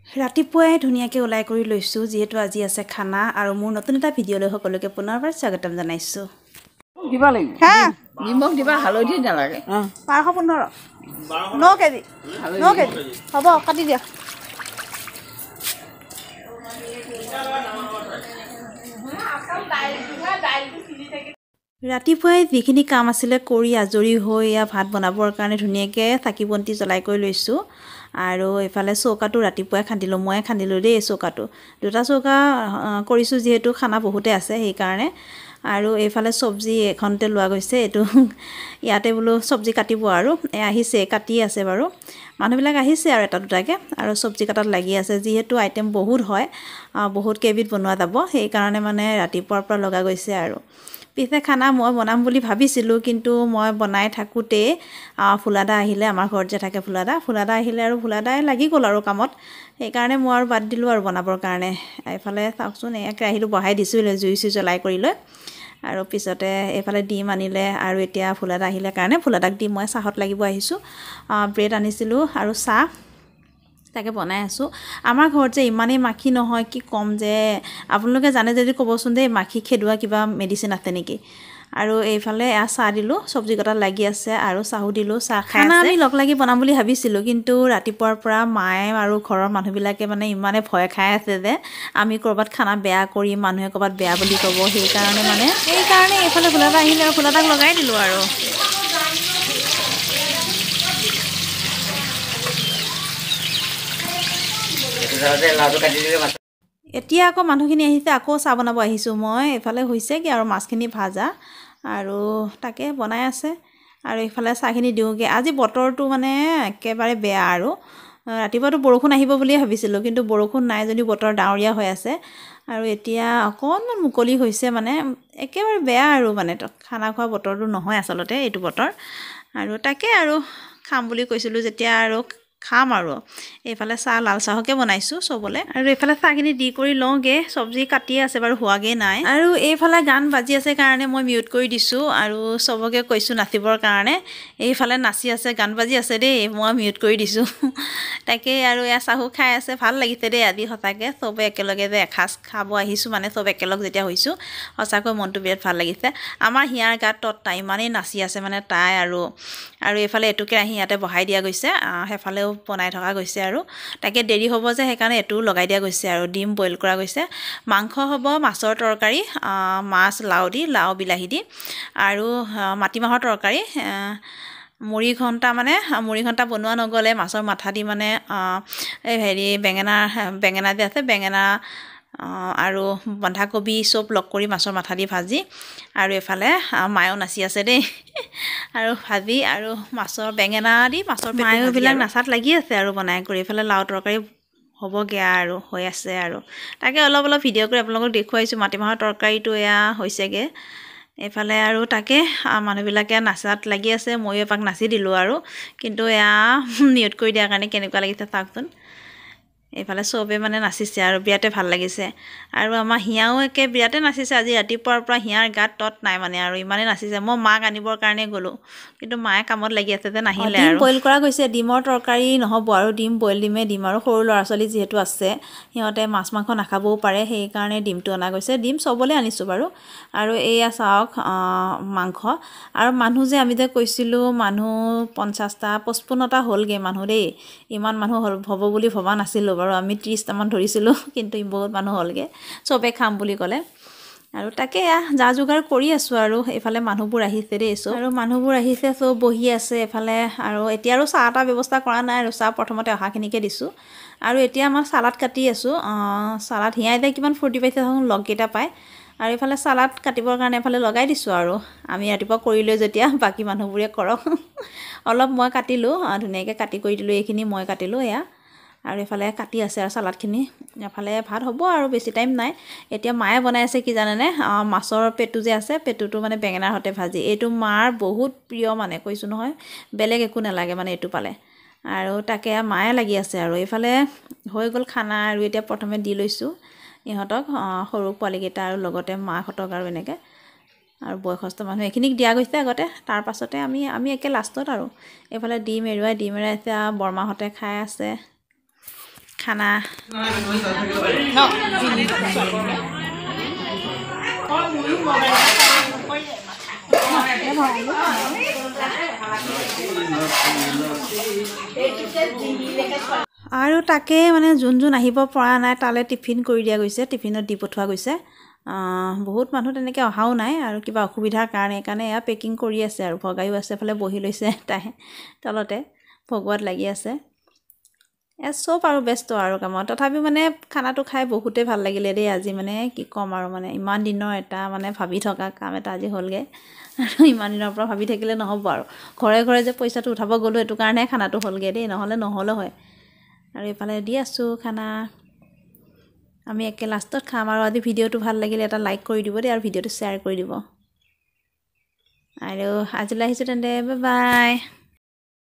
ৰাতিপুৱাই ধুনীয়াকৈ ওলাই কৰি লৈছোঁ যিহেতু আজি আছে খানা আৰু মোৰ নতুন এটা ভিডিঅ'লৈ সকলোকে পুনৰবাৰ স্বাগতম জনাইছোঁ। দিবা লাগিব নিমখ দিবা হালধি নালাগে 1215 9 কেজি 9 কেজি হ'ব কাটি দিয়া। ৰাতিপুৱাই যিখিনি কাম আছিলে কৰি আজৰি হৈ এয়া ভাত বনাবৰ কাৰণে ধুনীয়াকৈ চাকি বন্তি জ্বলাই কৰি লৈছোঁ। আৰু এইফালে চৌকাটো ৰাতিপুৱাই খান্দিলোঁ, ময়ে খান্দিলোঁ দেই চৌকাটো। দুটা চৌকা কৰিছোঁ যিহেতু খানা বহুতে আছে সেইকাৰণে। আৰু এইফালে চব্জি এখনতে লোৱা গৈছে, এইটো ইয়াতে বোলো চব্জি কাটিব আৰু আহিছে কাটি আছে বাৰু, মানুহবিলাক আহিছে আৰু এটা দুটাকৈ আৰু চব্জি কাটাত লাগি আছে যিহেতু আইটেম বহুত হয়, বহুত কেইবিধ বনোৱা যাব সেইকাৰণে মানে ৰাতিপুৱাৰ পৰা লগা গৈছে আৰু। পিছে খানা মই বনাম বুলি ভাবিছিলোঁ কিন্তু মই বনাই থাকোঁতেই ফুলাদা আহিলে, আমাৰ ঘৰত যে থাকে ফুলাদা আহিলে আৰু ফুলাদাই লাগি গ'ল আৰু কামত, সেইকাৰণে মই আৰু বাদ দিলোঁ আৰু বনাবৰ কাৰণে। এইফালে চাওকচোন এয়া কেৰাহীটো বহাই দিছোঁ জুই জ্বলাই কৰি লৈ, আৰু পিছতে এইফালে ডিম আনিলে আৰু এতিয়া ফুলাদা আহিলে কাৰণে ফুলাদাক দি মই চাহত লাগিব আহিছোঁ। ব্ৰেড আনিছিলোঁ আৰু চাহ তাকে বনাই আছোঁ। আমাৰ ঘৰত যে ইমানেই মাখি নহয় কি ক'ম যে, আপোনালোকে জানে যদি ক'বচোন দেই, মাখি খেদোৱা কিবা মেডিচিন আছে নেকি। আৰু এইফালে এয়া চাহ দিলোঁ, চব্জি কটাত লাগি আছে আৰু চাহো দিলোঁ, চাহ খাই আছে। আমি লগ লাগি বনাম বুলি ভাবিছিলোঁ কিন্তু ৰাতিপুৱাৰ পৰা মায়ে আৰু ঘৰৰ মানুহবিলাকে মানে ইমানে ভয় খাই আছে যে আমি ক'ৰবাত খানা বেয়া কৰি মানুহে ক'ৰবাত বেয়া বুলি ক'ব, সেইকাৰণে এইফালে ফুলাদা আহিলে আৰু ফুলাদাক লগাই দিলোঁ আৰু। এতিয়া আকৌ মানুহখিনি আহিছে, আকৌ চাহ বনাব আহিছোঁ মই। এইফালে হৈছেগৈ আৰু মাছখিনি ভাজা আৰু তাকে বনাই আছে আৰু এইফালে চাহখিনি দিওঁগৈ। আজি বতৰটো মানে একেবাৰে বেয়া আৰু ৰাতিপুৱাতো বৰষুণ আহিব বুলিয়ে ভাবিছিলোঁ কিন্তু বৰষুণ নাই যদিও বতৰ ডাৱৰীয়া হৈ আছে আৰু এতিয়া অকণমান মুকলি হৈছে, মানে একেবাৰে বেয়া আৰু মানে খানা খোৱা বতৰটো নহয় আচলতে এইটো বতৰ। আৰু তাকে আৰু খাম বুলি কৈছিলোঁ যেতিয়া আৰু খাম আৰু। এইফালে চাহ লাল চাহকে বনাইছোঁ চবলে আৰু এইফালে চাহখিনি দি কৰি লওঁগৈ, চব্জি কাটিয়ে আছে বাৰু হোৱাগৈ নাই। আৰু এইফালে গান বাজি আছে কাৰণে মই মিউট কৰি দিছোঁ আৰু চবকে কৈছোঁ নাচিবৰ কাৰণে। এইফালে নাচি আছে, গান বাজি আছে দেই, মই মিউট কৰি দিছোঁ তাকে আৰু এয়া চাহো খাই আছে, ভাল লাগিছে দেই আজি সঁচাকৈ চবে একেলগে যে এসাঁজ খাব আহিছোঁ, মানে চব একেলগ যেতিয়া হৈছোঁ সঁচাকৈ মনটো বিৰাট ভাল লাগিছে। আমাৰ হিয়াৰ গাত তাই ইমানেই নাচি আছে মানে তাই আৰু এইফালে এইটো কেৰাহী ইয়াতে বহাই দিয়া গৈছে, সেইফালেও বনাই থকা গৈছে আৰু তাকে দেৰি হ'ব যে সেইকাৰণে এইটোও লগাই দিয়া গৈছে আৰু ডিম বইল কৰা গৈছে। মাংস হ'ব, মাছৰ তৰকাৰী, মাছ লাও বিলাহী দি আৰু মাটিমাহৰ তৰকাৰী। মুড়ি ঘণ্টা বনোৱা নগ'লে মাছৰ মাথা দি মানে এই বেঙেনা যে আছে, বেঙেনা আৰু বন্ধাকবি চব লগ কৰি মাছৰ মাথা দি ভাজি, আৰু এইফালে মায়েও নাচি আছে দেই আৰু ভাজি আৰু মাছৰ বেঙেনা দি মাছৰ মায়োবিলাক নাচাত লাগি আছে আৰু বনাই কৰি। এইফালে লাও তৰকাৰী হ'বগৈ আৰু হৈ আছে আৰু তাকে অলপ ভিডিঅ' কৰি আপোনালোকক দেখুৱাইছোঁ। মাটিমাহৰ তৰকাৰীটো এয়া হৈছেগৈ এইফালে আৰু তাকে মানুহবিলাকে নাচাত লাগি আছে, ময়ো এপাক নাচি দিলোঁ আৰু কিন্তু এয়া মিউট কৰি দিয়াৰ কাৰণে কেনেকুৱা লাগিছে চাওকচোন। এইফালে চবে মানে নাচিছে আৰু বিৰাটে ভাল লাগিছে আৰু আমাৰ হিয়াও একে বিৰাটে নাচিছে আজি ৰাতিপুৱাৰ পৰা, হিয়াৰ গাত নাই মানে আৰু ইমানেই নাচিছে। মই মাক আনিবৰ কাৰণে গ'লোঁ কিন্তু মায়ে কামত লাগি আছে যে নাহিলে। ডিম বইল কৰা গৈছে, ডিমৰ তৰকাৰী নহ'ব আৰু ডিম বইল ডিমে দিম আৰু সৰু ল'ৰা ছোৱালী যিহেতু আছে সিহঁতে মাছ মাংস নাখাবও পাৰে সেইকাৰণে ডিমটো অনা গৈছে। ডিম চবলৈ আনিছোঁ বাৰু। আৰু এয়া চাওক মাংস, আৰু মানুহ যে আমি যে কৈছিলোঁ মানুহ 50টা 55টা হ'লগৈ মানুহ দেই, ইমান মানুহ হ'ব বুলি ভবা নাছিলোঁ বাৰু, আমি 30টামান ধৰিছিলোঁ কিন্তু বহুত মানুহ হ'লগৈ, চবে খাম বুলি ক'লে। আৰু তাকে যা যোগাৰ কৰি আছোঁ আৰু এইফালে মানুহবোৰ আহিছে দেই চব, আৰু মানুহবোৰ আহিছে চব বহি আছে এইফালে। আৰু এতিয়া আৰু চাহ এটা ব্যৱস্থা কৰা নাই আৰু চাহ প্ৰথমতে অহাখিনিকে দিছোঁ। আৰু এতিয়া মই চালাড কাটি আছোঁ, চালাড হিয়াই যে কিমান ফূৰ্তি পাইছে লগকেইটা পায়। আৰু এইফালে চালাড কাটিবৰ কাৰণে এইফালে লগাই দিছোঁ আৰু আমি ৰাতিপুৱা কৰিলোঁ যেতিয়া বাকী মানুহবোৰে কৰক অলপ মই কাটিলোঁ, ধুনীয়াকৈ কাটি কৰি দিলোঁ, এইখিনি মই কাটিলোঁ এয়া। আৰু এইফালে কাটি আছে আৰু চালাডখিনি, এফালে ভাত হ'ব আৰু বেছি টাইম নাই। এতিয়া মায়ে বনাই আছে কি জানেনে, মাছৰ পেটু যে আছে, পেটুটো মানে বেঙেনাৰ সৈতে ভাজি, এইটো মাৰ বহুত প্ৰিয় মানে কৈছোঁ নহয়, বেলেগ একো নালাগে মানে এইটো পালে। আৰু তাকে মায়ে লাগি আছে আৰু এইফালে হৈ গ'ল খানা। আৰু এতিয়া প্ৰথমে দি লৈছোঁ ইহঁতক, সৰু পোৱালীকেইটা আৰু লগতে মাকহঁতক আৰু এনেকৈ, আৰু বয়সস্থ মানুহ এইখিনিক দিয়া গৈছে আগতে, তাৰ পাছতে আমি একে লাষ্টত আৰু। এইফালে ডিম এৰুৱাই আছে, বৰমাহঁতে খাই আছে। খানা আৰু তাকে মানে যোন আহিব পৰা নাই তালৈ টিফিন কৰি দিয়া গৈছে টিফিনত দি পঠোৱা গৈছে বহুত মানুহ তেনেকৈ অহাও নাই আৰু কিবা অসুবিধাৰ কাৰণে এয়া পেকিং কৰি আছে আৰু ভগায়ো আছে ফালে বহি লৈছে তাই তলতে ভগোৱাত লাগি আছে চব আৰু ব্যস্ত আৰু কামত তথাপিও মানে খানাটো খাই বহুতেই ভাল লাগিলে দেই আজি মানে কি ক'ম আৰু মানে ইমান দিনৰ এটা মানে ভাবি থকা কাম এটা আজি হ'লগৈ আৰু ইমান দিনৰ পৰা ভাবি থাকিলে নহ'ব আৰু ঘৰে ঘৰে যে পইচাটো উঠাব গ'লোঁ সেইটো কাৰণে খানাটো হ'লগৈ দেই নহ'লে হয় আৰু এইফালে দি আছোঁ খানা আমি একে লাষ্টত খাম আৰু আজি ভিডিঅ'টো ভাল লাগিলে এটা লাইক কৰি দিব দেই আৰু ভিডিঅ'টো শ্বেয়াৰ কৰি দিব আৰু আজিলৈ আহিছোঁ তেন্তে বাই বাই